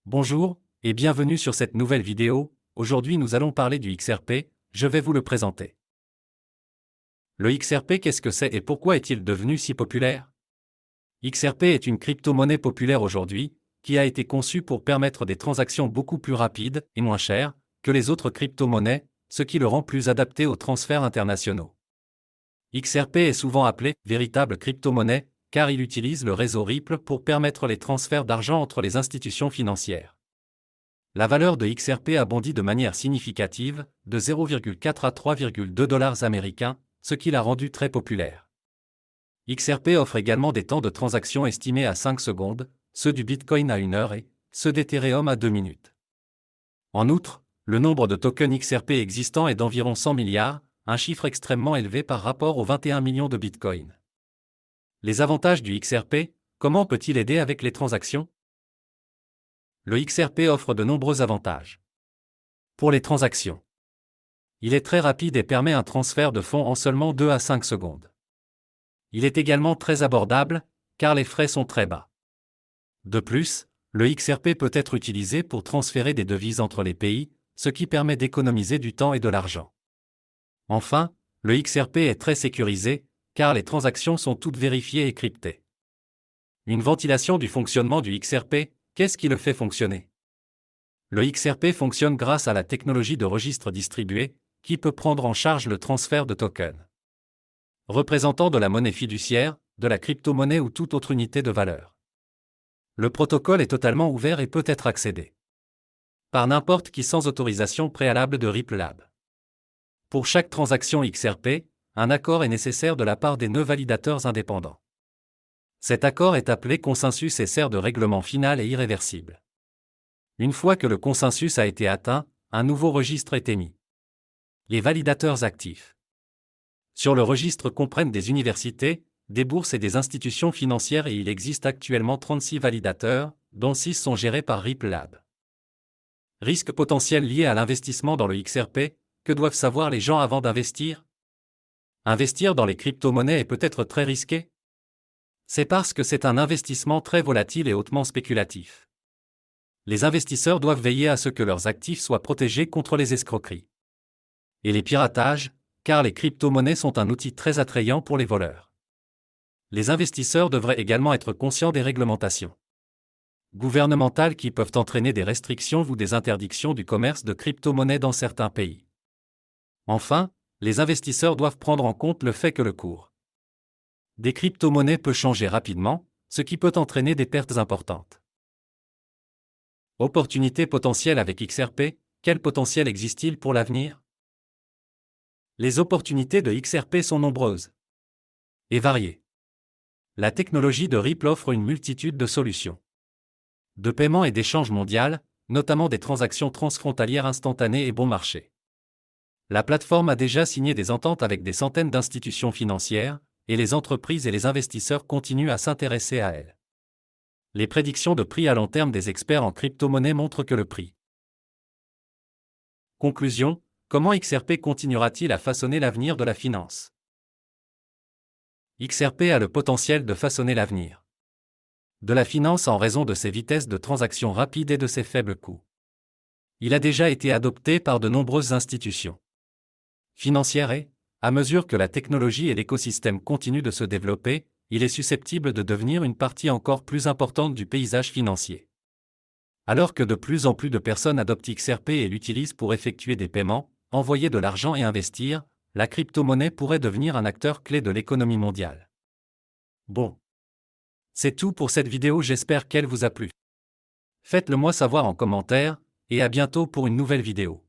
Bonjour, et bienvenue sur cette nouvelle vidéo. Aujourd'hui nous allons parler du XRP, je vais vous le présenter. Le XRP, qu'est-ce que c'est et pourquoi est-il devenu si populaire? XRP est une crypto-monnaie populaire aujourd'hui, qui a été conçue pour permettre des transactions beaucoup plus rapides et moins chères que les autres crypto-monnaies, ce qui le rend plus adapté aux transferts internationaux. XRP est souvent appelé véritable crypto-monnaie, car il utilise le réseau Ripple pour permettre les transferts d'argent entre les institutions financières. La valeur de XRP a bondi de manière significative, de 0,4 à 3,2 dollars américains, ce qui l'a rendu très populaire. XRP offre également des temps de transaction estimés à 5 secondes, ceux du Bitcoin à 1 heure et ceux d'Ethereum à 2 minutes. En outre, le nombre de tokens XRP existants est d'environ 100 milliards, un chiffre extrêmement élevé par rapport aux 21 millions de Bitcoin. Les avantages du XRP, comment peut-il aider avec les transactions? Le XRP offre de nombreux avantages. Pour les transactions, il est très rapide et permet un transfert de fonds en seulement 2 à 5 secondes. Il est également très abordable, car les frais sont très bas. De plus, le XRP peut être utilisé pour transférer des devises entre les pays, ce qui permet d'économiser du temps et de l'argent. Enfin, le XRP est très sécurisé, car les transactions sont toutes vérifiées et cryptées. Une ventilation du fonctionnement du XRP, qu'est-ce qui le fait fonctionner? Le XRP fonctionne grâce à la technologie de registre distribué, qui peut prendre en charge le transfert de tokens représentant de la monnaie fiduciaire, de la crypto-monnaie ou toute autre unité de valeur. Le protocole est totalement ouvert et peut être accédé par n'importe qui sans autorisation préalable de Ripple Lab. Pour chaque transaction XRP, un accord est nécessaire de la part des 9 validateurs indépendants. Cet accord est appelé consensus et sert de règlement final et irréversible. Une fois que le consensus a été atteint, un nouveau registre est émis. Les validateurs actifs sur le registre comprennent des universités, des bourses et des institutions financières et il existe actuellement 36 validateurs, dont 6 sont gérés par Ripple Lab. Risques potentiels liés à l'investissement dans le XRP, que doivent savoir les gens avant d'investir? Investir dans les crypto-monnaies est peut-être très risqué? C'est parce que c'est un investissement très volatile et hautement spéculatif. Les investisseurs doivent veiller à ce que leurs actifs soient protégés contre les escroqueries et les piratages, car les crypto-monnaies sont un outil très attrayant pour les voleurs. Les investisseurs devraient également être conscients des réglementations gouvernementales qui peuvent entraîner des restrictions ou des interdictions du commerce de crypto-monnaies dans certains pays. Enfin, les investisseurs doivent prendre en compte le fait que le cours des crypto-monnaies peut changer rapidement, ce qui peut entraîner des pertes importantes. Opportunités potentielles avec XRP, quel potentiel existe-t-il pour l'avenir? Les opportunités de XRP sont nombreuses et variées. La technologie de Ripple offre une multitude de solutions de paiement et d'échange mondial, notamment des transactions transfrontalières instantanées et bon marché. La plateforme a déjà signé des ententes avec des centaines d'institutions financières, et les entreprises et les investisseurs continuent à s'intéresser à elle. Les prédictions de prix à long terme des experts en crypto-monnaie montrent que le prix. Conclusion, comment XRP continuera-t-il à façonner l'avenir de la finance? XRP a le potentiel de façonner l'avenir de la finance en raison de ses vitesses de transaction rapides et de ses faibles coûts. Il a déjà été adopté par de nombreuses institutions financières et, à mesure que la technologie et l'écosystème continuent de se développer, il est susceptible de devenir une partie encore plus importante du paysage financier. Alors que de plus en plus de personnes adoptent XRP et l'utilisent pour effectuer des paiements, envoyer de l'argent et investir, la crypto-monnaie pourrait devenir un acteur clé de l'économie mondiale. Bon. C'est tout pour cette vidéo, j'espère qu'elle vous a plu. Faites-le moi savoir en commentaire, et à bientôt pour une nouvelle vidéo.